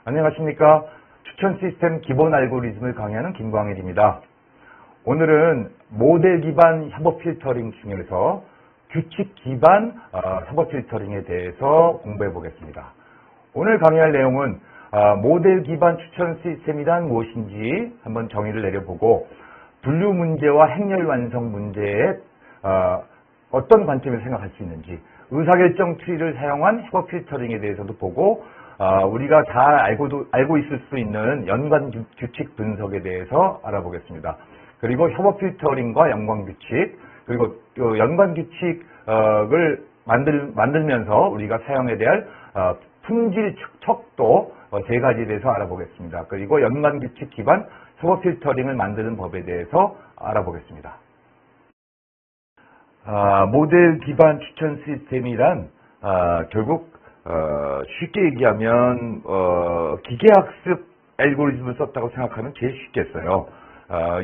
안녕하십니까. 추천 시스템 기본 알고리즘을 강의하는 김광일입니다. 오늘은 모델 기반 협업 필터링 중에서 규칙 기반 협업 필터링에 대해서 공부해 보겠습니다. 오늘 강의할 내용은 모델 기반 추천 시스템이란 무엇인지 한번 정의를 내려보고 분류 문제와 행렬 완성 문제에 어떤 관점에서 생각할 수 있는지, 의사결정 트리를 사용한 협업 필터링에 대해서도 보고 우리가 잘 알고 있을 수 있는 연관 규칙 분석에 대해서 알아보겠습니다. 그리고 협업 필터링과 연관 규칙, 그리고 연관 규칙을 만들면서 우리가 사용해야 될 품질 척도 세 가지에 대해서 알아보겠습니다. 그리고 연관 규칙 기반 협업 필터링을 만드는 법에 대해서 알아보겠습니다. 모델 기반 추천 시스템이란 결국 쉽게 얘기하면 기계학습 알고리즘을 썼다고 생각하면 제일 쉽겠어요.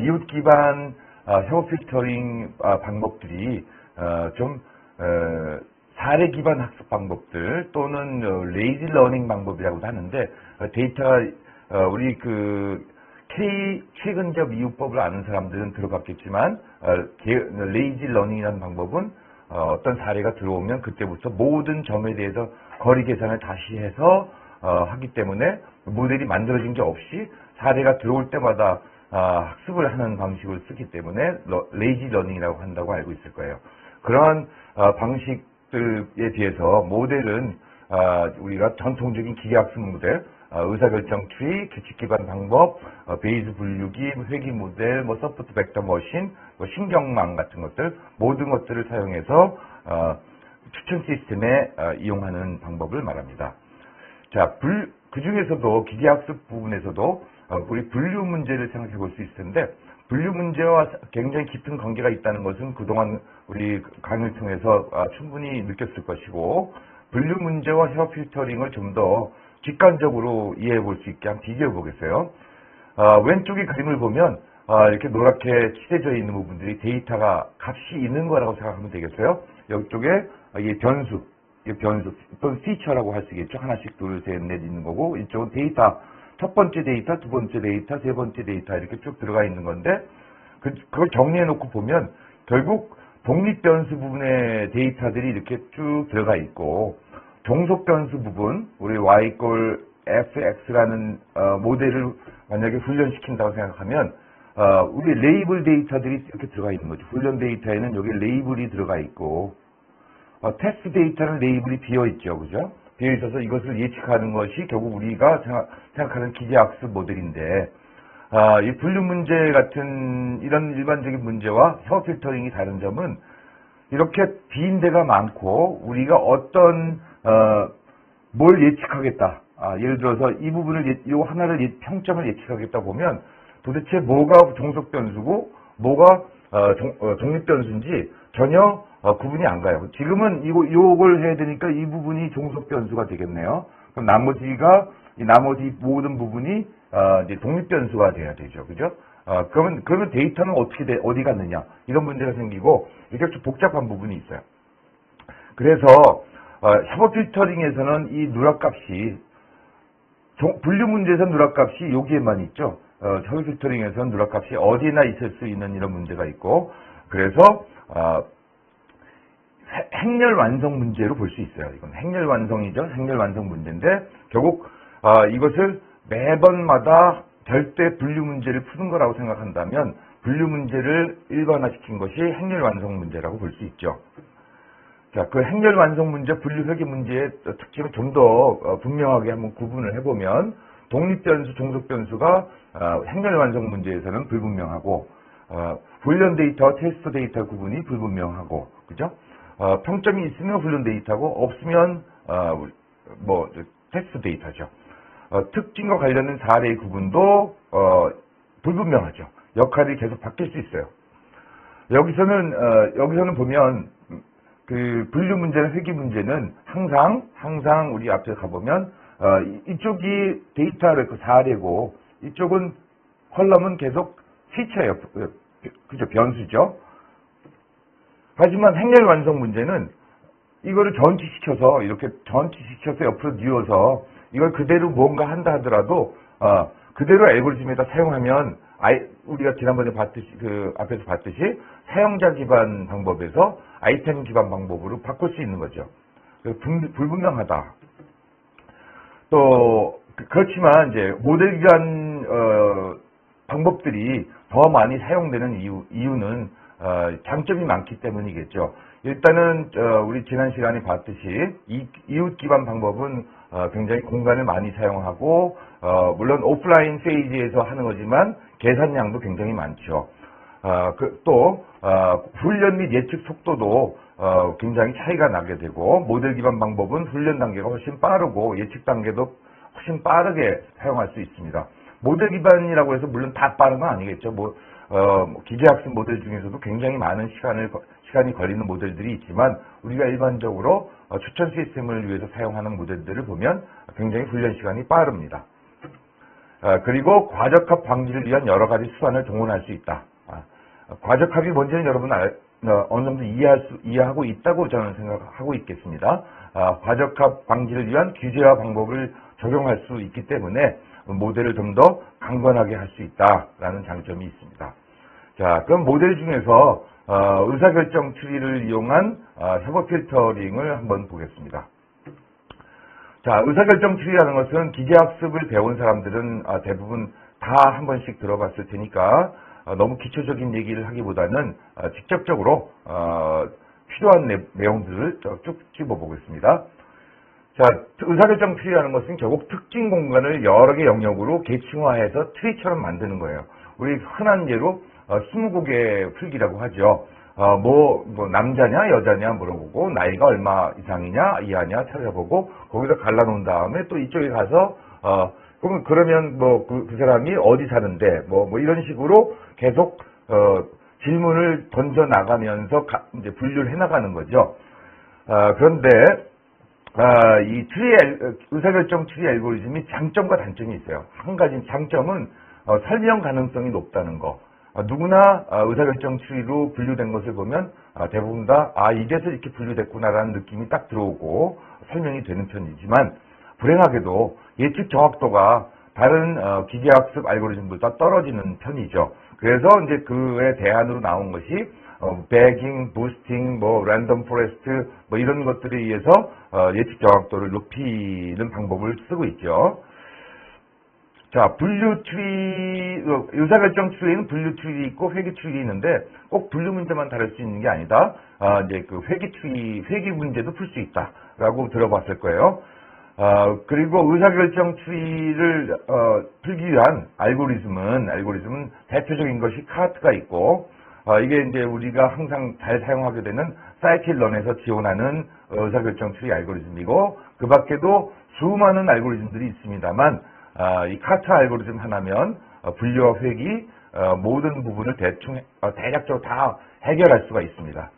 이웃 기반 협업 필터링 방법들이 좀 사례 기반 학습 방법들 또는 레이지 러닝 방법이라고도 하는데, 데이터가 우리 최근접 이웃법을 아는 사람들은 들어봤겠지만 레이지 러닝이라는 방법은 어떤 사례가 들어오면 그때부터 모든 점에 대해서 거리 계산을 다시 해서 하기 때문에 모델이 만들어진 게 없이 사례가 들어올 때마다 학습을 하는 방식을 쓰기 때문에 레이지 러닝이라고 한다고 알고 있을 거예요. 그러한 방식들에 비해서 모델은 우리가 전통적인 기계학습 모델, 의사결정 트리, 규칙 기반 방법, 베이스 분류기, 회귀 모델, 서포트 벡터 머신, 신경망 같은 것들, 모든 것들을 사용해서 추천 시스템에 이용하는 방법을 말합니다. 자, 그 중에서도 기계학습 부분에서도 우리 분류 문제를 생각해 볼 수 있을 텐데, 분류 문제와 굉장히 깊은 관계가 있다는 것은 그동안 우리 강의를 통해서 충분히 느꼈을 것이고, 분류 문제와 협업 필터링을 좀 더 직관적으로 이해해 볼 수 있게 한번 비교해 보겠어요. 왼쪽의 그림을 보면 이렇게 노랗게 칠해져 있는 부분들이 데이터가 값이 있는 거라고 생각하면 되겠어요. 이쪽에 이 변수 또는 피처라고 할 수 있겠죠. 하나씩 둘, 셋, 넷 있는 거고, 이쪽은 데이터, 첫 번째 데이터, 두 번째 데이터, 세 번째 데이터 이렇게 쭉 들어가 있는 건데, 그걸 정리해 놓고 보면 결국 독립 변수 부분의 데이터들이 이렇게 쭉 들어가 있고, 종속 변수 부분, 우리 y = fx라는 모델을 만약에 훈련시킨다고 생각하면 우리 레이블 데이터들이 이렇게 들어가 있는 거죠. 훈련 데이터에는 여기 레이블이 들어가 있고, 테스트 데이터는 레이블이 비어 있죠, 그죠? 비어 있어서 이것을 예측하는 것이 결국 우리가 생각하는 기계학습 모델인데, 이 분류 문제 같은 이런 일반적인 문제와 협업 필터링이 다른 점은 이렇게 빈 데가 많고 우리가 어떤 뭘 예측하겠다. 예를 들어서 이 부분을 이 하나를 평점을 예측하겠다 보면 도대체 뭐가 종속 변수고 뭐가 독립 변수인지 전혀 구분이 안 가요. 지금은 요걸 해야 되니까 이 부분이 종속 변수가 되겠네요. 그럼 나머지 모든 부분이 이제 독립 변수가 돼야 되죠. 그죠? 그러면 데이터는 어디 갔느냐? 이런 문제가 생기고 이렇게 좀 복잡한 부분이 있어요. 그래서 협업 필터링에서는 이 누락값이 분류 문제에서 누락값이 여기에만 있죠. 협업 필터링에서는 누락값이 어디나 있을 수 있는 이런 문제가 있고, 그래서 행렬 완성 문제로 볼 수 있어요. 이건 행렬 완성이죠. 행렬 완성 문제인데 결국 이것을 매번마다 별도의 분류 문제를 푸는 거라고 생각한다면 분류 문제를 일반화시킨 것이 행렬 완성 문제라고 볼 수 있죠. 자, 그 행렬 완성 문제, 분류 회귀 문제의 특징을 좀 더 분명하게 한번 구분을 해보면, 독립 변수, 종속 변수가 행렬 완성 문제에서는 불분명하고, 훈련 데이터와 테스트 데이터 구분이 불분명하고, 그죠? 평점이 있으면 훈련 데이터고 없으면 테스트 데이터죠. 특징과 관련된 사례의 구분도 불분명하죠. 역할이 계속 바뀔 수 있어요. 여기서는 보면 그 분류 문제나 회귀 문제는 항상 우리 앞에 가보면 이쪽이 데이터의 그 사례고 이쪽은 컬럼은 계속 피처예요. 그죠? 변수죠. 하지만 행렬 완성 문제는 이거를 전치시켜서 이렇게 전치시켜서 옆으로 뉘어서 이걸 그대로 뭔가 한다 하더라도 그대로 알고리즘에다 사용하면 우리가 지난번에 봤듯이 앞에서 봤듯이 사용자 기반 방법에서 아이템 기반 방법으로 바꿀 수 있는 거죠. 불분명하다. 또 그렇지만 이제 모델 기반 방법들이 더 많이 사용되는 이유는 장점이 많기 때문이겠죠. 일단은 우리 지난 시간에 봤듯이 이웃 기반 방법은 굉장히 공간을 많이 사용하고 물론 오프라인 페이지에서 하는 거지만 계산량도 굉장히 많죠. 또 훈련 및 예측 속도도 굉장히 차이가 나게 되고 모델 기반 방법은 훈련 단계가 훨씬 빠르고 예측 단계도 훨씬 빠르게 사용할 수 있습니다. 모델 기반이라고 해서 물론 다 빠른 건 아니겠죠. 기계학습 모델 중에서도 굉장히 많은 시간이 걸리는 모델들이 있지만 우리가 일반적으로 추천 시스템을 위해서 사용하는 모델들을 보면 굉장히 훈련 시간이 빠릅니다. 그리고 과적합 방지를 위한 여러 가지 수단을 동원할 수 있다. 과적합이 뭔지는 여러분 어느 정도 이해하고 있다고 저는 생각하고 있겠습니다. 과적합 방지를 위한 규제와 방법을 적용할 수 있기 때문에 모델을 좀 더 강건하게 할 수 있다라는 장점이 있습니다. 자, 그럼 모델 중에서 의사결정 추리를 이용한 협업 필터링을 한번 보겠습니다. 자, 의사결정 추리라는 것은 기계학습을 배운 사람들은 대부분 다 한 번씩 들어봤을 테니까 너무 기초적인 얘기를 하기보다는 직접적으로 필요한 내용들을 쭉 집어보겠습니다. 자, 의사결정 트리라는 것은 결국 특징 공간을 여러 개 영역으로 계층화해서 트리처럼 만드는 거예요. 우리 흔한 예로 스무고개 풀기라고 하죠. 남자냐 여자냐 물어보고 나이가 얼마 이상이냐 이하냐 찾아보고 거기서 갈라놓은 다음에 또 이쪽에 가서 그러면 그 사람이 어디 사는데 이런 식으로 계속 질문을 던져 나가면서 이제 분류를 해나가는 거죠. 그런데 이 의사결정 추리 알고리즘이 장점과 단점이 있어요. 한 가지 장점은 설명 가능성이 높다는 거. 누구나 의사결정 추리로 분류된 것을 보면 대부분 다 이래서 이렇게 분류됐구나라는 느낌이 딱 들어오고 설명이 되는 편이지만 불행하게도 예측 정확도가 다른 기계학습 알고리즘보다 떨어지는 편이죠. 그래서 이제 그에 대안으로 나온 것이 배깅, 부스팅, 랜덤 포레스트 이런 것들에 의해서 예측 정확도를 높이는 방법을 쓰고 있죠. 자, 분류 추리, 의사결정 추리에는 분류 추리 있고 회귀 추리 있는데 꼭 분류 문제만 다룰 수 있는 게 아니다. 이제 그 회귀 문제도 풀 수 있다라고 들어봤을 거예요. 그리고 의사결정 추리를 풀기 위한 알고리즘은 대표적인 것이 카트가 있고 이게 이제 우리가 항상 잘 사용하게 되는 사이클런에서 지원하는 의사결정 추리 알고리즘이고 그 밖에도 수많은 알고리즘들이 있습니다만 이 카트 알고리즘 하나면 분류와 회귀 모든 부분을 대략적으로 다 해결할 수가 있습니다.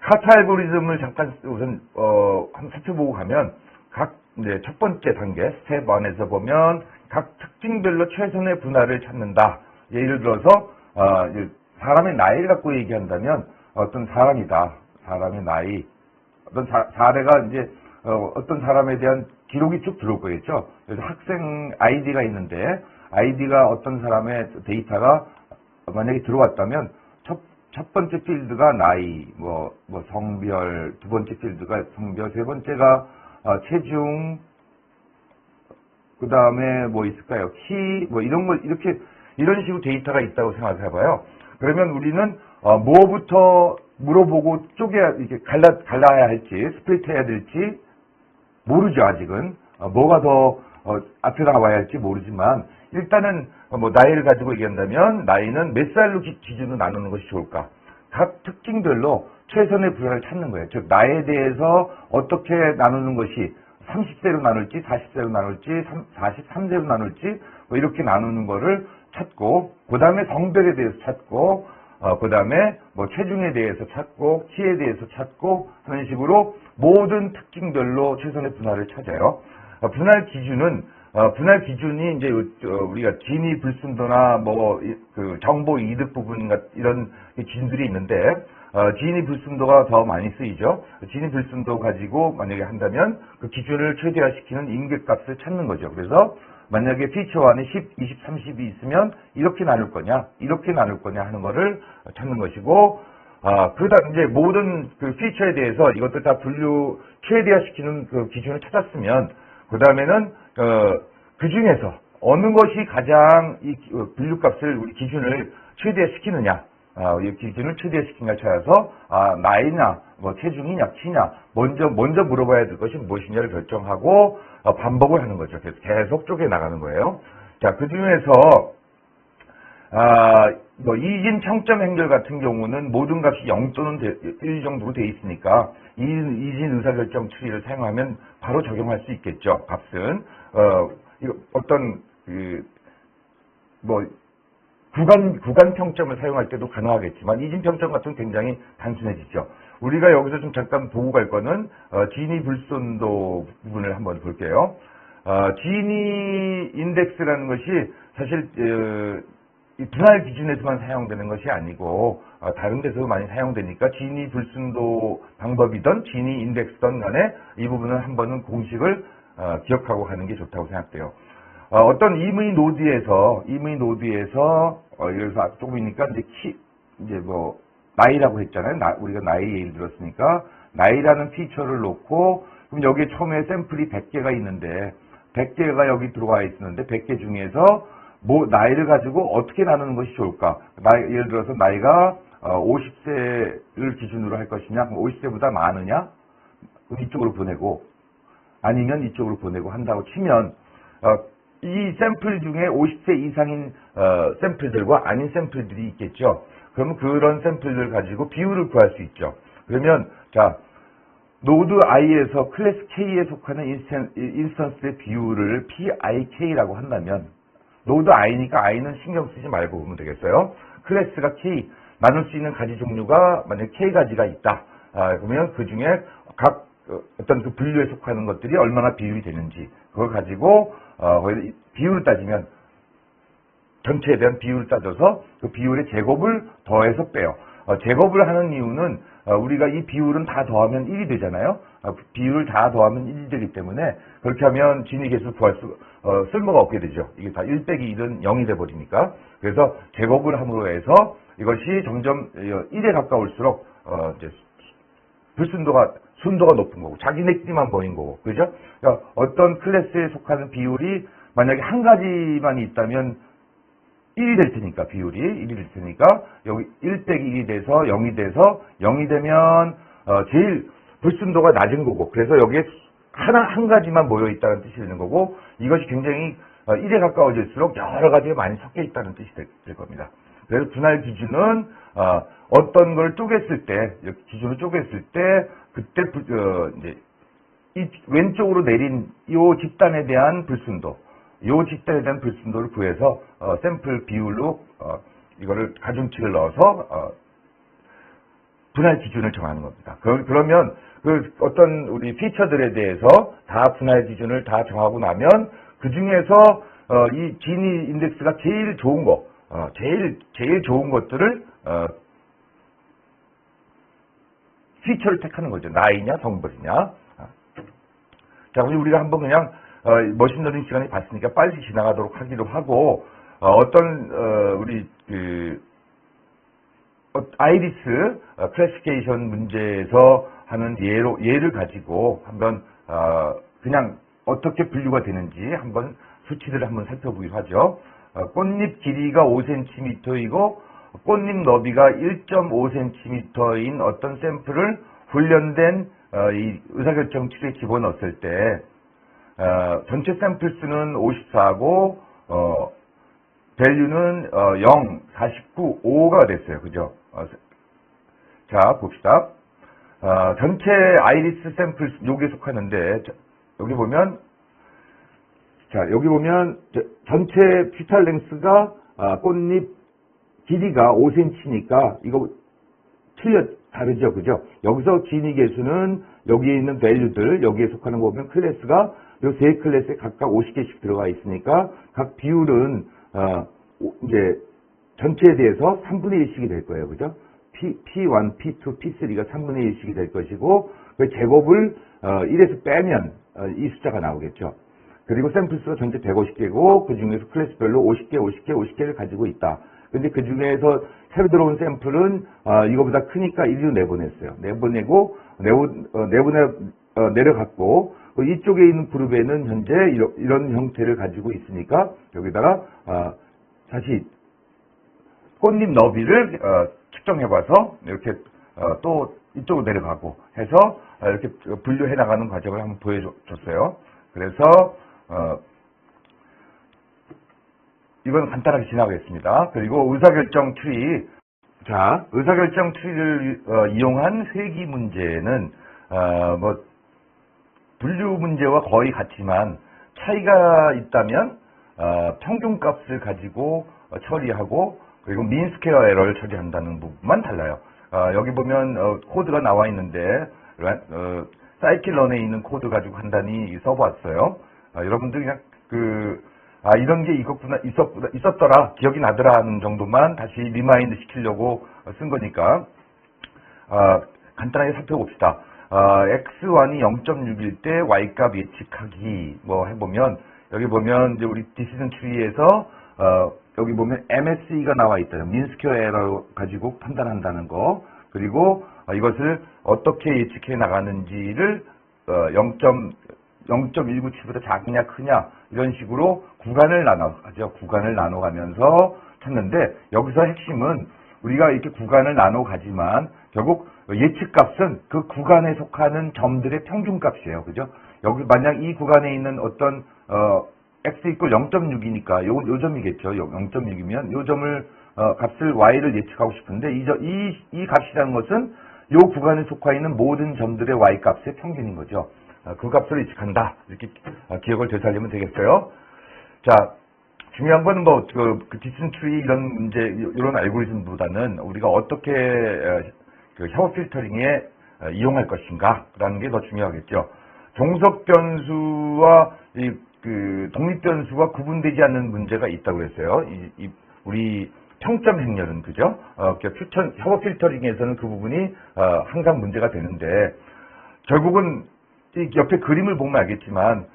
카트 알고리즘을 잠깐 우선 한번 살펴보고 가면 이제 첫 번째 단계 스텝 1에서 보면 각 특징별로 최선의 분할을 찾는다. 예를 들어서 사람의 나이를 갖고 얘기한다면 어떤 사람이다. 사람의 나이. 어떤 사례가 이제 어떤 사람에 대한 기록이 쭉 들어올 거겠죠. 그래서 학생 아이디가 있는데 아이디가 어떤 사람의 데이터가 만약에 들어왔다면 첫 번째 필드가 나이, 성별, 두 번째 필드가 성별, 세 번째가 체중, 그 다음에 있을까요? 키, 이런 식으로 데이터가 있다고 생각해봐요. 그러면 우리는 뭐부터 물어보고 이렇게 갈라야 할지, 스플릿 해야 될지 모르죠, 아직은. 뭐가 더 앞에 나와야 할지 모르지만, 일단은 나이를 가지고 얘기한다면, 나이는 몇 살로 기준으로 나누는 것이 좋을까? 각 특징별로 최선의 분할을 찾는 거예요. 즉, 나이에 대해서 어떻게 나누는 것이 30세로 나눌지, 40세로 나눌지, 43세로 나눌지, 이렇게 나누는 거를 찾고, 그 다음에 성별에 대해서 찾고, 그 다음에 체중에 대해서 찾고, 키에 대해서 찾고, 하는 식으로 모든 특징별로 최선의 분할을 찾아요. 분할 기준이 이제 우리가 진위 불순도나 그 정보 이득 부분 이런 기준들이 있는데, 지니 불순도가 더 많이 쓰이죠. 지니 불순도 가지고 만약에 한다면 그 기준을 최대화시키는 임계값을 찾는 거죠. 그래서 만약에 피처 안에 10, 20, 30이 있으면 이렇게 나눌 거냐, 이렇게 나눌 거냐 하는 거를 찾는 것이고, 그다음 이제 모든 그 피처에 대해서 이것들 다 분류 최대화시키는 그 기준을 찾았으면, 그 다음에는 그 중에서 어느 것이 가장 이 분류값을 우리 기준을 최대화시키느냐, 이 기준을 최대화시키느냐 찾아서 나이냐, 뭐 체중이냐, 키냐 먼저 물어봐야 될 것이 무엇이냐를 결정하고 반복을 하는 거죠. 그래서 계속 쪼개 나가는 거예요. 자, 그 중에서 뭐 이진 평점 행렬 같은 경우는 모든 값이 0 또는 1 정도로 돼 있으니까 이진 의사결정 추리를 사용하면 바로 적용할 수 있겠죠. 값은 어떤 구간 평점을 사용할 때도 가능하겠지만 이진 평점 같은 건 굉장히 단순해지죠. 우리가 여기서 좀 잠깐 보고 갈 거는 지니 불순도 부분을 한번 볼게요. 지니 인덱스라는 것이 사실 이 분할 기준에서만 사용되는 것이 아니고 다른 데서도 많이 사용되니까 지니 불순도 방법이든 지니 인덱스든 간에 이 부분은 한번은 공식을 기억하고 가는 게 좋다고 생각돼요. 어떤 임의 노드에서 여기서 조금이니까 이제 뭐 나이라고 했잖아요. 우리가 나이 예를 들었으니까 나이라는 피처를 놓고 그럼 여기에 처음에 샘플이 100개가 있는데 100개가 여기 들어와 있었는데 100개 중에서 뭐 나이를 가지고 어떻게 나누는 것이 좋을까? 예를 들어서 나이가 50세를 기준으로 할 것이냐? 그럼 50세보다 많으냐? 그럼 이쪽으로 보내고 아니면 이쪽으로 보내고 한다고 치면 이 샘플 중에 50세 이상인 샘플들과 아닌 샘플들이 있겠죠. 그러면 그런 샘플들 가지고 비율을 구할 수 있죠. 그러면 자 노드 i에서 클래스 k에 속하는 인스턴스의 비율을 pik라고 한다면 노드 i니까 i는 신경 쓰지 말고 보면 되겠어요. 클래스가 k 나눌 수 있는 가지 종류가 만약 k 가지가 있다. 그러면 그 중에 각 어떤 그 분류에 속하는 것들이 얼마나 비율이 되는지 그걸 가지고 비율을 따지면 전체에 대한 비율을 따져서 그 비율의 제곱을 더해서 빼요. 제곱을 하는 이유는 우리가 이 비율은 다 더하면 1이 되잖아요. 비율을 다 더하면 1이 되기 때문에 그렇게 하면 진위 계수를 구할 쓸모가 없게 되죠. 이게 다 1 빼기 1은 0이 돼버리니까. 그래서 제곱을 함으로 해서 이것이 점점 1에 가까울수록 이제 순도가 높은 거고 자기네끼리만 보인 거고 그죠? 그러니까 어떤 클래스에 속하는 비율이 만약에 한 가지만 있다면 1이 될 테니까 비율이 1이 될 테니까 여기 1 빼기 1이 돼서 0이 돼서 0이 되면 제일 불순도가 낮은 거고 그래서 여기에 한 가지만 모여 있다는 뜻이 되는 거고 이것이 굉장히 1에 가까워질수록 여러 가지가 많이 섞여 있다는 뜻이 될 겁니다. 그래서 분할 기준은 어떤 걸 쪼갰을 때 기준을 쪼갰을 때 그때 이제 이 왼쪽으로 내린 이 집단에 대한 불순도 이 집단에 대한 불순도를 구해서 샘플 비율로 이거를 가중치를 넣어서 분할 기준을 정하는 겁니다. 그러면 그 어떤 우리 피처들에 대해서 다 분할 기준을 다 정하고 나면 그 중에서 이 지니 인덱스가 제일 좋은 거, 제일 좋은 것들을 피처를 택하는 거죠. 나이냐 성별이냐. 자, 우리가 한번 그냥 머신러닝 시간에 봤으니까 빨리 지나가도록 하기로 하고 어떤 우리 아이리스 클래시피케이션 문제에서 하는 예를 가지고 한번 그냥 어떻게 분류가 되는지 한번 수치들을 한번 살펴보기로 하죠. 꽃잎 길이가 5cm이고 꽃잎 너비가 1.5cm인 어떤 샘플을 훈련된 이 의사결정 추리에 집어넣었을 때 전체 샘플 수는 54고 밸류는 0, 49, 5가 됐어요. 그죠? 자, 봅시다. 전체 아이리스 샘플 여기에 속하는데 여기 보면 전체 피탈 랭스가 꽃잎 길이가 5cm니까 이거 다르죠. 그죠? 여기서 지니 계수는 여기에 있는 밸류들 여기에 속하는 거 보면 클래스가 요 세 클래스에 각각 50개씩 들어가 있으니까 각 비율은 이제 전체에 대해서 3분의 1씩이 될 거예요. 그죠? P1, P2, P3가 3분의 1씩이 될 것이고 그 제곱을 1에서 빼면 이 숫자가 나오겠죠. 그리고 샘플 수가 전체 150개고 그 중에서 클래스별로 50개를 가지고 있다. 근데 그 중에서 새로 들어온 샘플은 이거보다 크니까 인류 내보냈어요. 내보내고 내려갔고 이쪽에 있는 그룹에는 현재 이런 형태를 가지고 있으니까 여기다가 다시 꽃잎 너비를 측정해봐서 이렇게 또 이쪽으로 내려가고 해서 이렇게 분류해 나가는 과정을 한번 보여줬어요. 그래서 이건 간단하게 지나가겠습니다. 그리고 의사결정 트리. 자, 의사결정 트리를 이용한 회귀 문제는 뭐 분류 문제와 거의 같지만 차이가 있다면 평균값을 가지고 처리하고 그리고 민 스퀘어 에러를 처리한다는 부분만 달라요. 여기 보면 코드가 나와 있는데 사이클런에 있는 코드 가지고 간단히 써봤어요. 여러분들 그냥 이런 게 있었더라, 기억이 나더라 하는 정도만 다시 리마인드 시키려고 쓴 거니까 간단하게 살펴봅시다. x1이 0.6일 때 y값 예측하기 뭐 해보면 여기 보면 이제 우리 디시전 트리에서 여기 보면 MSE가 나와 있다. 민스퀘어 에러 가지고 판단한다는 거. 그리고 이것을 어떻게 예측해 나가는지를 0.197보다 작으냐 크냐 이런 식으로 구간을 나눠가죠. 구간을 나눠가면서 찾는데 여기서 핵심은 우리가 이렇게 구간을 나눠가지만 결국 예측값은 그 구간에 속하는 점들의 평균값이에요. 그죠? 여기 만약 이 구간에 있는 어떤 x 이퀄 0.6이니까 요 점이겠죠. 0.6이면 요 점을 값을 y를 예측하고 싶은데 이 값이라는 것은 요 구간에 속하 있는 모든 점들의 y 값의 평균인 거죠. 그 값을 예측한다. 이렇게 기억을 되살리면 되겠어요. 자, 중요한 건 뭐 그 디스턴 트리 이런 문제 이런 알고리즘보다는 우리가 어떻게 그 샤워 필터링에 이용할 것인가라는 게 더 중요하겠죠. 종속 변수와 그 독립 변수가 구분되지 않는 문제가 있다고 그랬어요. 우리 평점 행렬은 그죠? 샤워 필터링에서는 그 부분이 항상 문제가 되는데 결국은 이 옆에 그림을 보면 알겠지만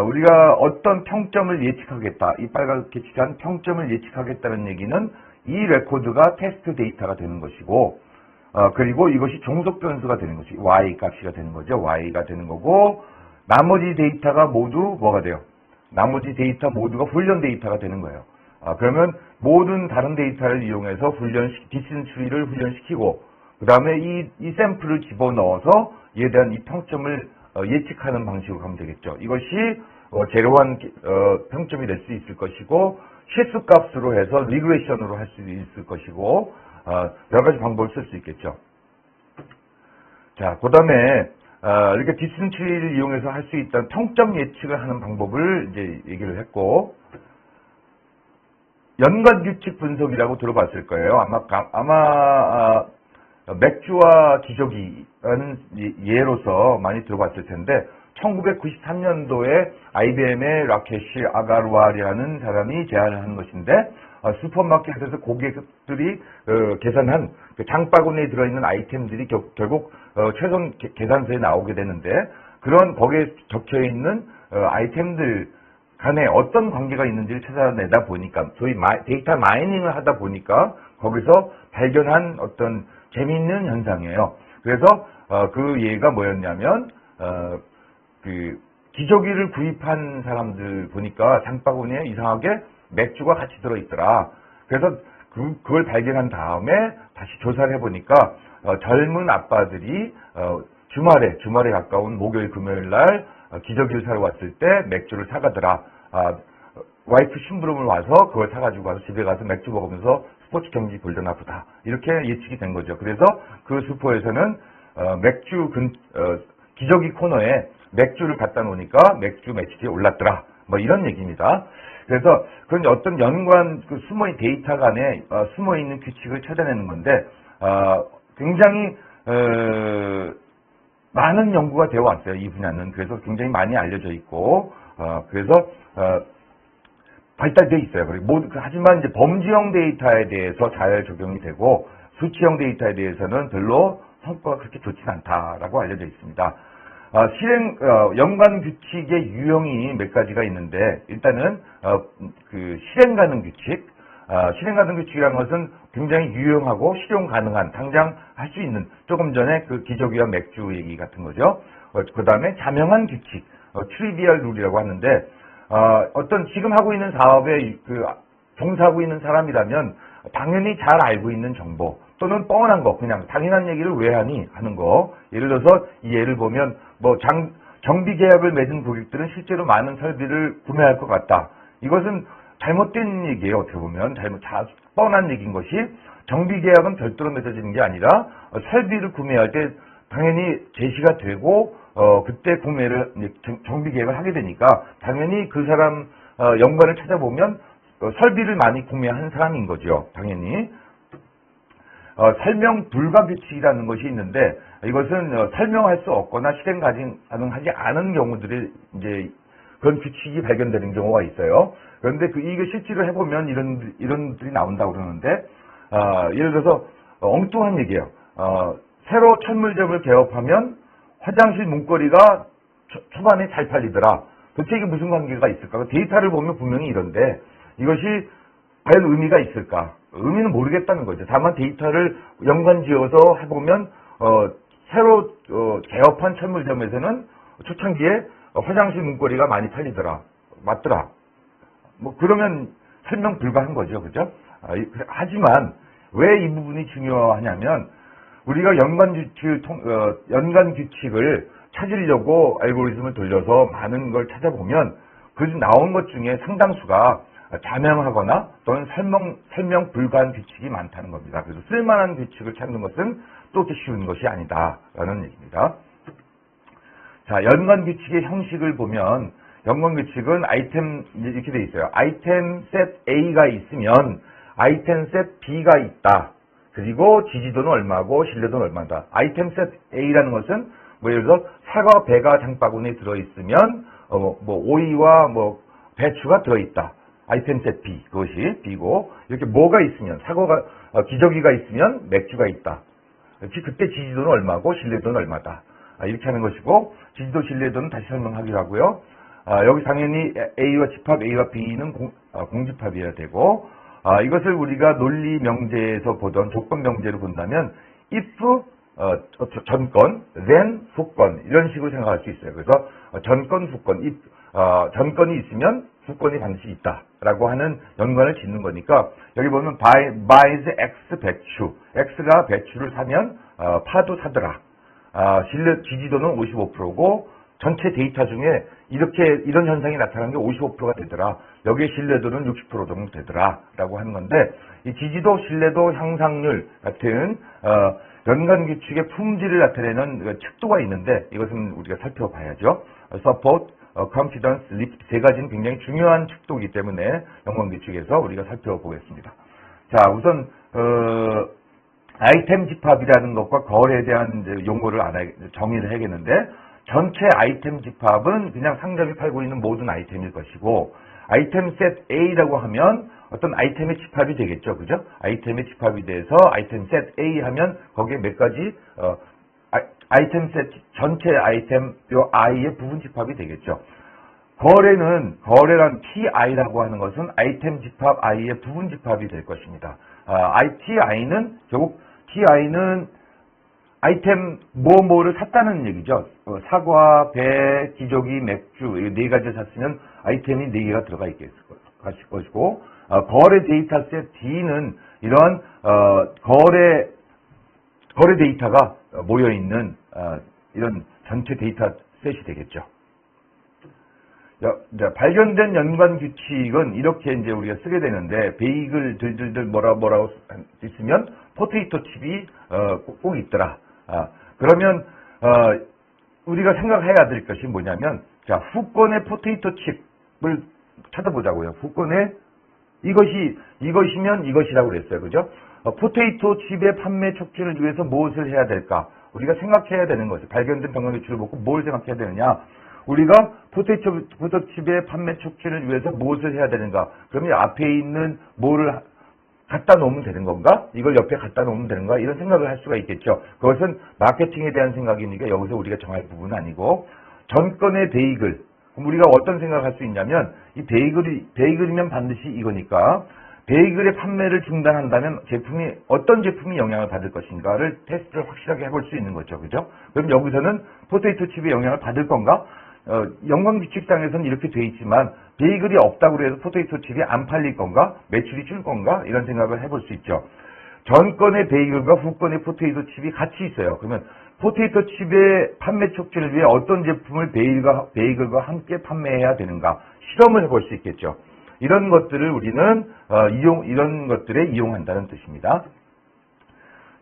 우리가 어떤 평점을 예측하겠다. 이 빨갛게 칠한 평점을 예측하겠다는 얘기는 이 레코드가 테스트 데이터가 되는 것이고 그리고 이것이 종속 변수가 되는 것이 y 값이가 되는 거죠. y가 되는 거고 나머지 데이터가 모두 뭐가 돼요? 나머지 데이터 모두가 훈련 데이터가 되는 거예요. 그러면 모든 다른 데이터를 이용해서 디시전 트리를 훈련시키고 그 다음에 이 샘플을 집어넣어서 이에 대한 이 평점을 예측하는 방식으로 가면 되겠죠. 이것이 제로한 평점이 될 수 있을 것이고 실수값으로 해서 리그레션으로 할 수 있을 것이고 여러 가지 방법을 쓸 수 있겠죠. 자, 그 다음에 이렇게 디스턴 트리를 이용해서 할 수 있다는 평점 예측을 하는 방법을 이제 얘기를 했고 연관 규칙 분석이라고 들어봤을 거예요. 아마 맥주와 기저귀라는 예로서 많이 들어봤을 텐데 1993년도에 IBM의 라케시 아가르와리라는 사람이 제안을 한 것인데 슈퍼마켓에서 고객들이 계산한 그 장바구니에 들어있는 아이템들이 결국 최종 계산서에 나오게 되는데 그런 거기에 적혀있는 아이템들 간에 어떤 관계가 있는지를 찾아내다 보니까 소위 데이터 마이닝을 하다 보니까 거기서 발견한 어떤 재미있는 현상이에요. 그래서 그 예가 뭐였냐면 그 기저귀를 구입한 사람들 보니까 장바구니에 이상하게 맥주가 같이 들어있더라. 그래서 그걸 발견한 다음에 다시 조사를 해보니까 젊은 아빠들이 주말에 가까운 목요일 금요일 날 기저귀를 사러 왔을 때 맥주를 사가더라. 와이프 심부름을 와서 그걸 사가지고 와서 집에 가서 맥주 먹으면서 스포츠 경기 보려나 보다. 이렇게 예측이 된 거죠. 그래서 그 슈퍼에서는 기저귀 코너에 맥주를 갖다 놓으니까 맥주 매출이 올랐더라. 뭐 이런 얘기입니다. 그래서 그런 어떤 연관 숨어있는 데이터 간에 숨어있는 규칙을 찾아내는 건데 굉장히 많은 연구가 되어 왔어요. 이 분야는. 그래서 굉장히 많이 알려져 있고 그래서 발달되어 있어요. 그리고 하지만 이제 범주형 데이터에 대해서 잘 적용이 되고 수치형 데이터에 대해서는 별로 성과가 그렇게 좋진 않다라고 알려져 있습니다. 연관 규칙의 유형이 몇 가지가 있는데, 일단은, 실행 가능 규칙. 실행 가능 규칙이라는 것은 굉장히 유용하고 실용 가능한, 당장 할 수 있는, 조금 전에 그 기저귀와 맥주 얘기 같은 거죠. 그 다음에 자명한 규칙, 트리비얼 룰이라고 하는데, 지금 하고 있는 사업에 종사하고 있는 사람이라면 당연히 잘 알고 있는 정보 또는 뻔한 거, 그냥 당연한 얘기를 왜 하니 하는 거. 예를 들어서 이 예를 보면 정비 계약을 맺은 고객들은 실제로 많은 설비를 구매할 것 같다. 이것은 잘못된 얘기예요. 어떻게 보면 뻔한 얘기인 것이, 정비 계약은 별도로 맺어지는 게 아니라 설비를 구매할 때 당연히 제시가 되고 그때 정비 계약을 하게 되니까 당연히 그 사람 연관을 찾아보면 설비를 많이 구매한 사람인 거죠. 당연히. 설명 불가 규칙이라는 것이 있는데, 이것은 설명할 수 없거나 실행 가능하지 않은 경우들이 이제 그런 규칙이 발견되는 경우가 있어요. 그런데 이게 실제로 해보면 이런 들이 나온다고 그러는데, 예를 들어서 엉뚱한 얘기예요. 새로 철물점을 개업하면 화장실 문고리가 초반에 잘 팔리더라. 도대체 이게 무슨 관계가 있을까? 데이터를 보면 분명히 이런데 이것이 과연 의미가 있을까? 의미는 모르겠다는 거죠. 다만 데이터를 연관지어서 해보면 새로 개업한 철물점에서는 초창기에 화장실 문고리가 많이 팔리더라. 맞더라. 그러면 설명 불가한 거죠. 그죠? 하지만 왜 이 부분이 중요하냐면, 우리가 연관 규칙을 찾으려고 알고리즘을 돌려서 많은 걸 찾아보면 그 나온 것 중에 상당수가 자명하거나 또는 설명 불가한 규칙이 많다는 겁니다. 그래서 쓸만한 규칙을 찾는 것은 또 그렇게 쉬운 것이 아니다라는 얘기입니다. 자, 연관 규칙의 형식을 보면, 연관 규칙은 아이템 이렇게 돼 있어요. 아이템 셋 A가 있으면 아이템 셋 B가 있다. 그리고 지지도는 얼마고 신뢰도는 얼마다. 아이템 셋 A라는 것은 예를 들어서 사과, 배가 장바구니에 들어있으면 오이와 배추가 들어있다. 아이템 셋 B, 그것이 B고, 이렇게 뭐가 있으면, 사과가 기저귀가 있으면 맥주가 있다. 그때 지지도는 얼마고 신뢰도는 얼마다. 이렇게 하는 것이고, 지지도 신뢰도는 다시 설명하기로 하고요. 여기 당연히 A와 집합, A와 B는 공집합이어야 되고, 이것을 우리가 논리 명제에서 보던 조건 명제로 본다면 if 전건, then 후건, 이런 식으로 생각할 수 있어요. 그래서 전건, 후건, 전건이 있으면 후건이 반드시 있다라고 하는 연관을 짓는 거니까, 여기 보면 buys X 배추, X가 배추를 사면 파도 사더라. 지지도는 55%고 전체 데이터 중에 이런 현상이 나타나는 게 55%가 되더라. 여기에 신뢰도는 60% 정도 되더라. 라고 하는 건데, 이 지지도, 신뢰도, 향상률 같은 연관 규칙의 품질을 나타내는 척도가 있는데, 이것은 우리가 살펴봐야죠. support, confidence, lift 세 가지는 굉장히 중요한 척도이기 때문에 연관 규칙에서 우리가 살펴보겠습니다. 자, 우선 아이템 집합이라는 것과 거래에 대한 용어를 정의를 해야겠는데, 전체 아이템 집합은 그냥 상점이 팔고 있는 모든 아이템일 것이고, 아이템 셋 A라고 하면 어떤 아이템의 집합이 되겠죠. 그죠? 아이템의 집합이 돼서 아이템 셋 A 하면 거기에 몇 가지 아이템 셋 전체 아이템 요 I의 부분 집합이 되겠죠. 거래란 TI라고 하는 것은 아이템 집합 I의 부분 집합이 될 것입니다. TI는 결국 TI는 아이템 뭐를 샀다는 얘기죠. 사과, 배, 기저귀, 맥주 이 네 가지를 샀으면 아이템이 4개가 들어가 있을 것이고, 거래 데이터셋 D는 이런 거래 데이터가 모여 있는 이런 전체 데이터셋이 되겠죠. 발견된 연관 규칙은 이렇게 이제 우리가 쓰게 되는데, 베이글 들들들 뭐라고 있으면 포테이토 칩이 꼭 있더라. 그러면 우리가 생각해야 될 것이 뭐냐면, 자, 후권의 포테이토 칩을 찾아보자고요. 후권의 이것이면 이것이라고 그랬어요. 그죠? 포테이토 칩의 판매 촉진을 위해서 무엇을 해야 될까? 우리가 생각해야 되는 것이, 발견된 연관 규칙을 보고 뭘 생각해야 되느냐? 우리가 포테이토 칩의 판매 촉진을 위해서 무엇을 해야 되는가? 그러면 앞에 있는 뭐를 갖다 놓으면 되는 건가? 이걸 옆에 갖다 놓으면 되는가? 이런 생각을 할 수가 있겠죠. 그것은 마케팅에 대한 생각이니까 여기서 우리가 정할 부분은 아니고, 전건의 베이글. 그럼 우리가 어떤 생각을 할 수 있냐면, 이 베이글이면 반드시 이거니까, 베이글의 판매를 중단한다면 어떤 제품이 영향을 받을 것인가를 테스트를 확실하게 해볼 수 있는 거죠. 그죠? 그럼 여기서는 포테이토 칩의 영향을 받을 건가? 연관규칙상에서는 이렇게 돼 있지만, 베이글이 없다고 해서 포테이토 칩이 안 팔릴 건가? 매출이 줄 건가? 이런 생각을 해볼 수 있죠. 전건의 베이글과 후건의 포테이토 칩이 같이 있어요. 그러면 포테이토 칩의 판매 촉진을 위해 어떤 제품을 베이글과 함께 판매해야 되는가? 실험을 해볼 수 있겠죠. 이런 것들을 우리는 이런 것들에 이용한다는 뜻입니다.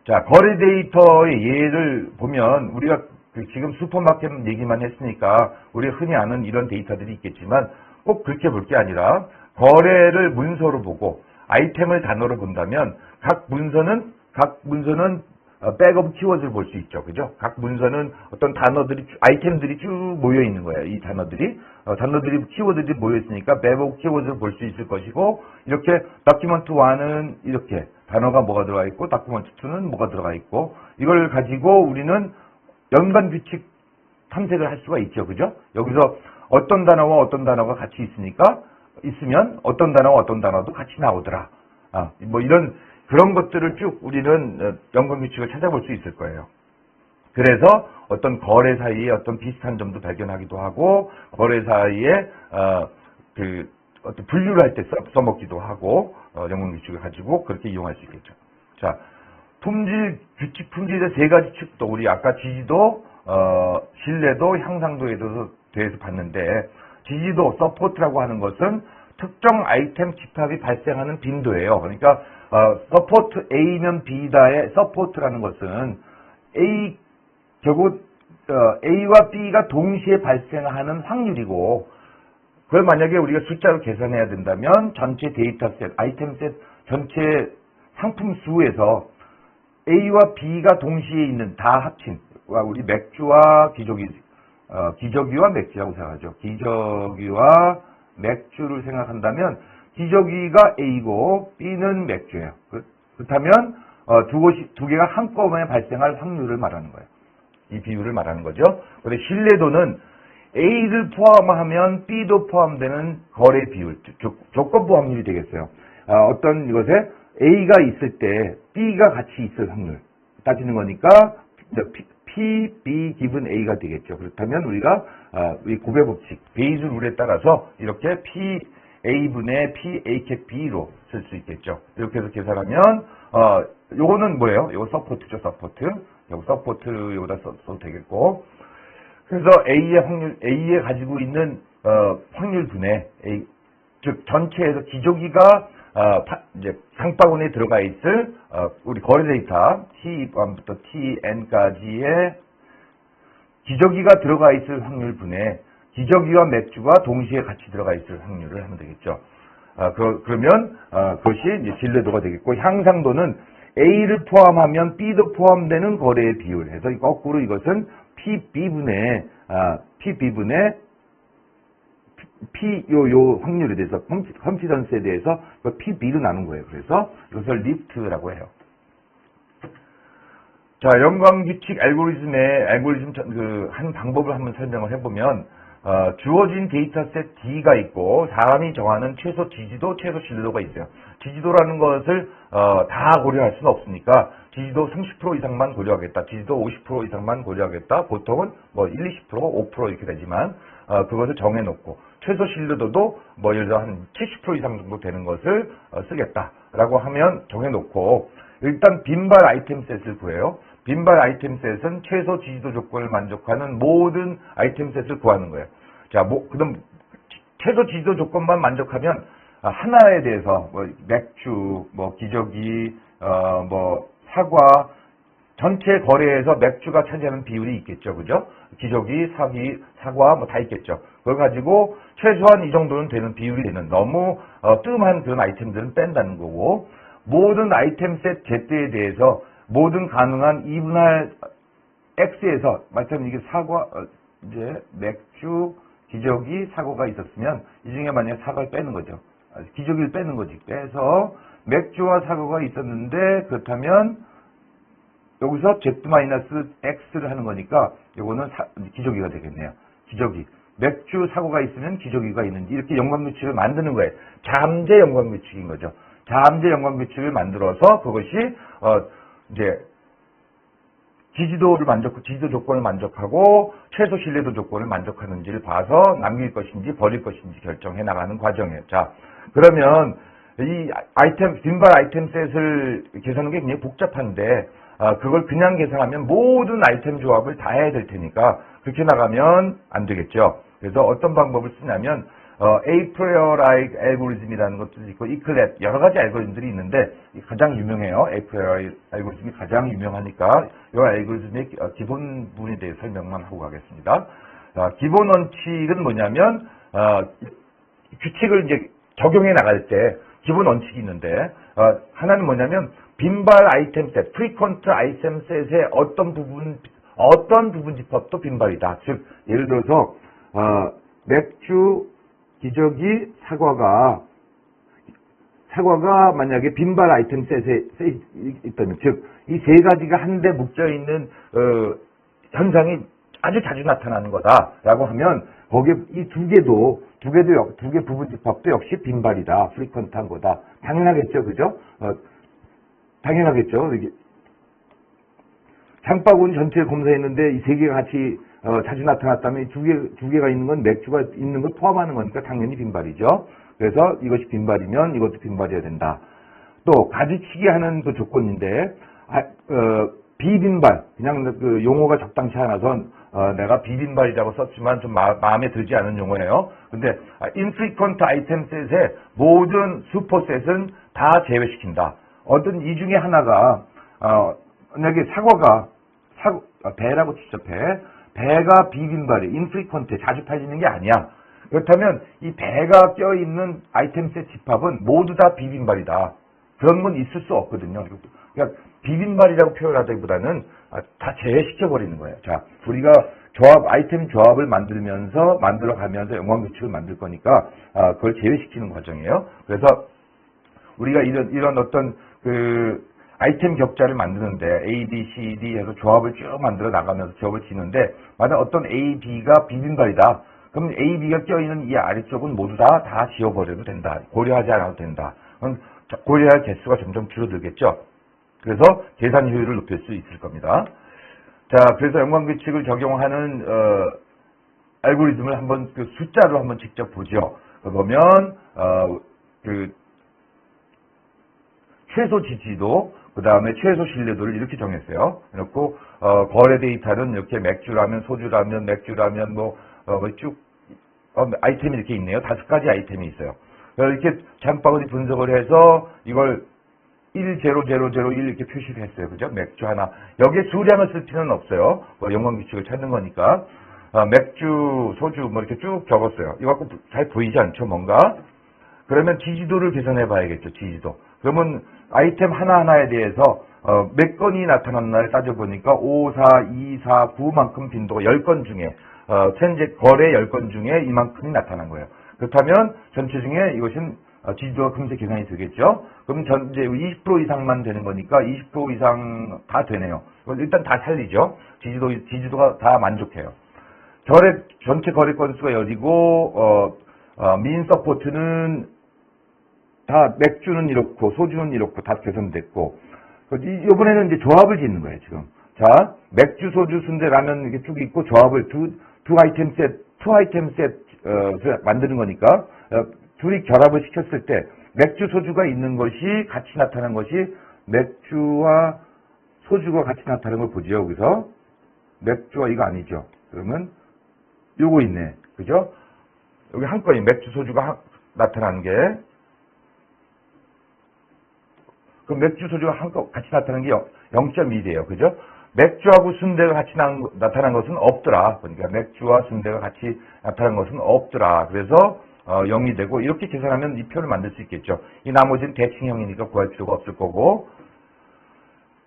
자, 거래 데이터의 예를 보면 우리가 지금 슈퍼마켓 얘기만 했으니까 우리가 흔히 아는 이런 데이터들이 있겠지만 꼭 그렇게 볼 게 아니라 거래를 문서로 보고 아이템을 단어로 본다면 각 문서는 백업 키워드를 볼 수 있죠. 그죠? 각 문서는 어떤 아이템들이 쭉 모여 있는 거예요. 이 단어들이 키워드들이 모여 있으니까 백업 키워드를 볼 수 있을 것이고, 이렇게 다큐먼트 1은 이렇게 단어가 뭐가 들어가 있고, 다큐먼트 2는 뭐가 들어가 있고, 이걸 가지고 우리는 연관 규칙 탐색을 할 수가 있죠. 그죠? 여기서 어떤 단어와 어떤 단어가 같이 있으면 어떤 단어와 어떤 단어도 같이 나오더라. 그런 것들을 쭉 우리는 연관 규칙을 찾아볼 수 있을 거예요. 그래서 어떤 거래 사이에 어떤 비슷한 점도 발견하기도 하고, 거래 사이에 어떤 분류를 할 때 써먹기도 하고, 연관 규칙을 가지고 그렇게 이용할 수 있겠죠. 자, 규칙 품질의 세 가지 축도 우리 아까 지지도, 신뢰도, 향상도에 대해서 봤는데, 지지도, 서포트라고 하는 것은 특정 아이템 집합이 발생하는 빈도예요. 그러니까 서포트 A면 B다의 서포트라는 것은 A와 B가 동시에 발생하는 확률이고, 그걸 만약에 우리가 숫자로 계산해야 된다면 전체 데이터셋, 아이템셋 전체 상품 수에서 A와 B가 동시에 있는 다 합친, 우리 맥주와 기저귀와 맥주라고 생각하죠. 기저귀와 맥주를 생각한다면 기저귀가 A고 B는 맥주예요. 그렇다면 두 개가 한꺼번에 발생할 확률을 말하는 거예요. 이 비율을 말하는 거죠. 그런데 신뢰도는 A를 포함하면 B도 포함되는 거래 비율, 조건 포함률이 되겠어요. 어떤 이것에 A가 있을 때 B가 같이 있을 확률 따지는 거니까 P, B 기분 A가 되겠죠. 그렇다면 우리가 우리 고배 법칙, 베이즈 룰에 따라서 이렇게 P A분의 P A 캡 B로 쓸 수 있겠죠. 이렇게 해서 계산하면 요거는 뭐예요? 요거 서포트죠, 서포트. 요거 서포트 여기다 써도 되겠고. 그래서 A에 가지고 있는 확률분의 즉 전체에서 기저귀가 이제 상바구니에 들어가 있을 우리 거래 데이터 T1부터 TN까지의 기저귀가 들어가 있을 확률분의 기저귀와 맥주가 동시에 같이 들어가 있을 확률을 하면 되겠죠. 그러면 그것이 이제 신뢰도가 되겠고, 향상도는 A를 포함하면 B도 포함되는 거래의 비율 해서 거꾸로 이것은 PB분의 요 확률에 대해서 컨피던스에 대해서 PB로 나눈 거예요. 그래서 이것을 리프트라고 해요. 자, 연관규칙 알고리즘 한 방법을 한번 설명을 해보면, 주어진 데이터셋 D가 있고 사람이 정하는 최소 지지도, 최소 신뢰도가 있어요. 지지도라는 것을 다 고려할 수는 없으니까 지지도 30% 이상만 고려하겠다, 지지도 50% 이상만 고려하겠다, 보통은 1, 20%, 5% 이렇게 되지만 그것을 정해놓고 최소 신뢰도도 예를 들어 한 70% 이상 정도 되는 것을 쓰겠다라고 하면 정해놓고, 일단 빈발 아이템셋을 구해요. 빈발 아이템셋은 최소 지지도 조건을 만족하는 모든 아이템셋을 구하는 거예요. 자, 그럼 최소 지지도 조건만 만족하면 하나에 대해서 맥주, 기저귀, 사과 전체 거래에서 맥주가 차지하는 비율이 있겠죠, 그죠? 기저귀, 사과 다 있겠죠. 그걸 가지고 최소한 이 정도는 되는 비율이 되는, 너무 뜸한 그런 아이템들은 뺀다는 거고, 모든 아이템셋 Z에 대해서 모든 가능한 2분할 X에서, 마찬가지로 이게 맥주, 기저귀, 사과가 있었으면 이 중에 만약에 사과를 빼는 거죠. 기저귀를 빼는 거지. 빼서 맥주와 사과가 있었는데 그렇다면 여기서 Z-X를 하는 거니까 요거는 기저귀가 되겠네요. 기저귀. 맥주 사고가 있으면 기저귀가 있는지 이렇게 연관규칙을 만드는 거예요. 잠재 연관규칙인 거죠. 잠재 연관규칙을 만들어서 그것이 이제 지지도 조건을 만족하고 최소 신뢰도 조건을 만족하는지를 봐서 남길 것인지 버릴 것인지 결정해 나가는 과정이에요. 자, 그러면 이 빈발 아이템 셋을 계산하는 게 굉장히 복잡한데 그걸 그냥 계산하면 모든 아이템 조합을 다 해야 될 테니까 그렇게 나가면 안 되겠죠. 그래서 어떤 방법을 쓰냐면 A-priori 알고리즘이라는 것도 있고 이클렛 여러 가지 알고리즘들이 있는데 가장 유명해요. A-priori 알고리즘이 가장 유명하니까 이 알고리즘의 기본 부분에 대해 설명만 하고 가겠습니다. 기본 원칙은 뭐냐면 규칙을 이제 적용해 나갈 때 기본 원칙이 있는데 하나는 뭐냐면 빈발 아이템 셋, frequent 아이템 셋의 어떤 부분 집합도 빈발이다. 즉 예를 들어서 맥주, 기저귀, 사과가 만약에 빈발 아이템 셋에 있다면, 즉 이 세 가지가 한데 묶여 있는 현상이 아주 자주 나타나는 거다라고 하면 거기에 이 두 개 부분 집합도 역시 빈발이다, frequent한 거다. 당연하겠죠, 그죠? 당연하겠죠. 이게 장바구니 전체를 검사했는데 이 세 개가 같이 자주 나타났다면 두 개가 있는 건 맥주가 있는 걸 포함하는 거니까 당연히 빈발이죠. 그래서 이것이 빈발이면 이것도 빈발이어야 된다. 또 가지치기 하는 그 조건인데 비빈발, 그냥 그 용어가 적당치 않아서 내가 비빈발이라고 썼지만 좀 마음에 들지 않은 용어예요. 근데 infrequent 아이템 셋의 모든 슈퍼셋은 다 제외시킨다. 어떤 이 중에 하나가 만약에 배라고 치죠. 배가 비빈발이 infrequent, 자주 팔리는 게 아니야. 그렇다면 이 배가 껴있는 아이템 셋 집합은 모두 다 비빈발이다. 그런 건 있을 수 없거든요. 그러니까 비빈발이라고 표현하기보다는 다 제외시켜버리는 거예요. 자, 우리가 아이템 조합을 만들어가면서 연관규칙을 만들 거니까 그걸 제외시키는 과정이에요. 그래서 우리가 이런 어떤 아이템 격자를 만드는데 A, B, C, D 해서 조합을 쭉 만들어 나가면서 조합을 지는데 만약 어떤 A, B가 비빈발이다. 그럼 A, B가 껴있는 이 아래쪽은 모두 다 지워버려도 된다. 고려하지 않아도 된다. 그럼 고려할 개수가 점점 줄어들겠죠. 그래서 계산 효율을 높일 수 있을 겁니다. 자, 그래서 연관규칙을 적용하는 알고리즘을 한번 숫자로 한번 직접 보죠. 보면 최소 지지도, 그 다음에 최소 신뢰도를 이렇게 정했어요. 그렇고 거래 데이터는 이렇게 맥주라면, 소주라면, 맥주라면 쭉 아이템이 이렇게 있네요. 5가지 아이템이 있어요. 이렇게 장바구니 분석을 해서 이걸 10001 이렇게 표시를 했어요. 그죠? 맥주 하나. 여기에 수량을 쓸 필요는 없어요. 연관규칙을 찾는 거니까. 맥주, 소주 이렇게 쭉 적었어요. 이거 갖고 잘 보이지 않죠? 뭔가? 그러면 지지도를 계산해 봐야겠죠. 지지도. 그러면 아이템 하나하나에 대해서 몇 건이 나타났나를 따져보니까 5, 4, 2, 4, 9만큼 빈도가 10건 중에 현재 거래 10건 중에 이만큼이 나타난 거예요. 그렇다면 전체 중에 이것은 지지도가 금세 계산이 되겠죠. 그럼 이제 20% 이상만 되는 거니까 20% 이상 다 되네요. 일단 다 살리죠. 지지도가 다 만족해요. 전체 거래 건수가 열이고 민 서포트는 다 맥주는 이렇고 소주는 이렇고 다 개선됐고 이번에는 이제 조합을 짓는 거예요 지금. 자, 맥주, 소주, 순대, 라면 이렇게 쭉 있고 조합을 투 아이템 셋 만드는 거니까 둘이 결합을 시켰을 때 맥주, 소주가 있는 것이 같이 나타난 것이 맥주와 소주가 같이 나타나는 걸 보죠. 여기서 맥주와 이거 아니죠. 그러면 요거 있네. 그죠? 여기 한 건이 맥주, 소주가 나타나는 게 그 맥주, 소주가 같이 나타나는 게 0.1이에요. 그죠? 맥주하고 순대가 같이 나타난 것은 없더라. 그러니까 맥주와 순대가 같이 나타난 것은 없더라. 그래서 0이 되고 이렇게 계산하면 이 표를 만들 수 있겠죠. 이 나머지는 대칭형이니까 구할 필요가 없을 거고.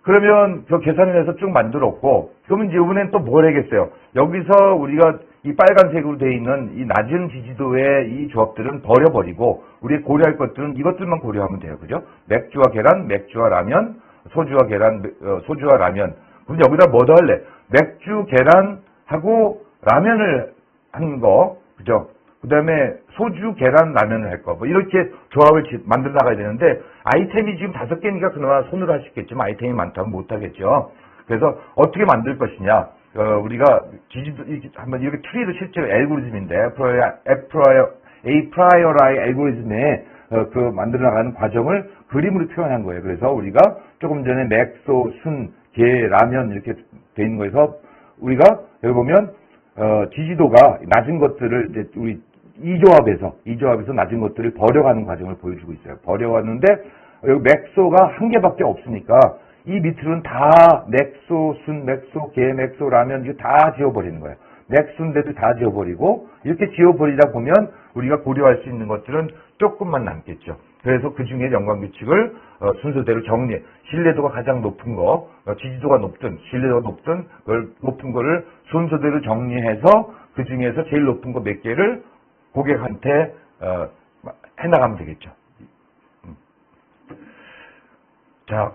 그러면 그 계산을 해서 쭉 만들었고, 그러면 이제 이번엔 또 뭘 하겠어요? 여기서 우리가 이 빨간색으로 되어 있는 이 낮은 지지도의 이 조합들은 버려버리고 우리 고려할 것들은 이것들만 고려하면 돼요. 그죠? 맥주와 계란, 맥주와 라면, 소주와 계란, 소주와 라면. 그럼 여기다 뭐 더 할래? 맥주, 계란하고 라면을 하는 거. 그죠? 그 다음에 소주, 계란, 라면을 할 거. 뭐 이렇게 조합을 만들어 나가야 되는데 아이템이 지금 5개니까 그나마 손으로 할 수 있겠지만 아이템이 많다면 못하겠죠. 그래서 어떻게 만들 것이냐. 우리가 지지도, 한번 이렇게 트리도 실제로 알고리즘인데, 에이프라이어라이 알고리즘에 그 만들어 나가는 과정을 그림으로 표현한 거예요. 그래서 우리가 조금 전에 맥소, 순, 게, 라면 이렇게 돼 있는 거에서 우리가 여기 보면 지지도가 낮은 것들을 이제 우리 이 조합에서 낮은 것들을 버려가는 과정을 보여주고 있어요. 버려왔는데 여기 맥소가 한 개밖에 없으니까 이 밑으로는 다 맥소, 순, 맥소, 게, 맥소, 라면 이거 다 지워버리는 거예요. 맥순데도 다 지워버리고 이렇게 지워버리다 보면 우리가 고려할 수 있는 것들은 조금만 남겠죠. 그래서 그 중에 연관규칙을 순서대로 정리해. 신뢰도가 가장 높은 거, 지지도가 높든 신뢰도가 높든 그걸 높은 거를 순서대로 정리해서 그 중에서 제일 높은 거 몇 개를 고객한테 해나가면 되겠죠. 자,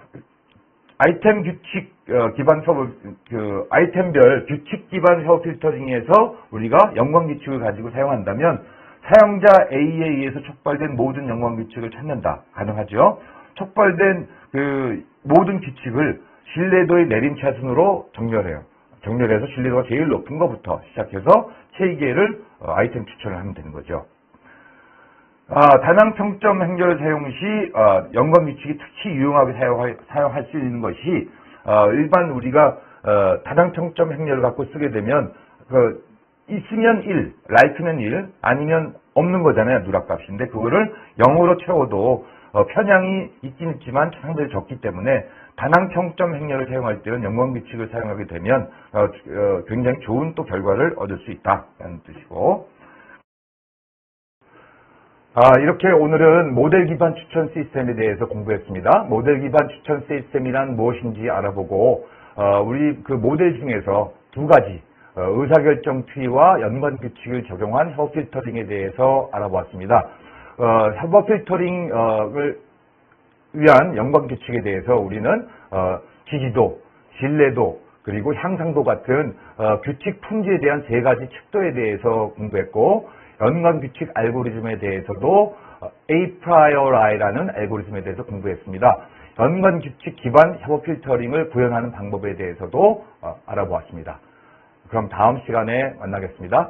아이템 규칙 기반 서브 아이템별 규칙 기반 서브 필터링에서 우리가 연관 규칙을 가지고 사용한다면 사용자 A에 의해서 촉발된 모든 연관 규칙을 찾는다. 가능하죠. 촉발된 그 모든 규칙을 신뢰도의 내림차순으로 정렬해요. 정렬해서 신뢰도가 제일 높은 것부터 시작해서 3개를 아이템 추천을 하면 되는 거죠. 다낭 평점 행렬 사용 시 연관 규칙이 특히 유용하게 사용할 수 있는 것이 일반 우리가 다낭 평점 행렬을 갖고 쓰게 되면 있으면 1, like면 1, 아니면 없는 거잖아요. 누락값인데 그거를 0으로 채워도 편향이 있긴 있지만 상당히 적기 때문에 다낭 평점 행렬을 사용할 때는 연관 규칙을 사용하게 되면 굉장히 좋은 또 결과를 얻을 수 있다라는 뜻이고. 이렇게 오늘은 모델 기반 추천 시스템에 대해서 공부했습니다. 모델 기반 추천 시스템이란 무엇인지 알아보고 우리 그 모델 중에서 2가지 의사결정 트리와 연관 규칙을 적용한 협업 필터링에 대해서 알아보았습니다. 협업 필터링을 위한 연관 규칙에 대해서 우리는 지지도, 신뢰도, 그리고 향상도 같은 규칙 품질에 대한 3가지 측도에 대해서 공부했고 연관 규칙 알고리즘에 대해서도 A-priori라는 알고리즘에 대해서 공부했습니다. 연관 규칙 기반 협업 필터링을 구현하는 방법에 대해서도 알아보았습니다. 그럼 다음 시간에 만나겠습니다.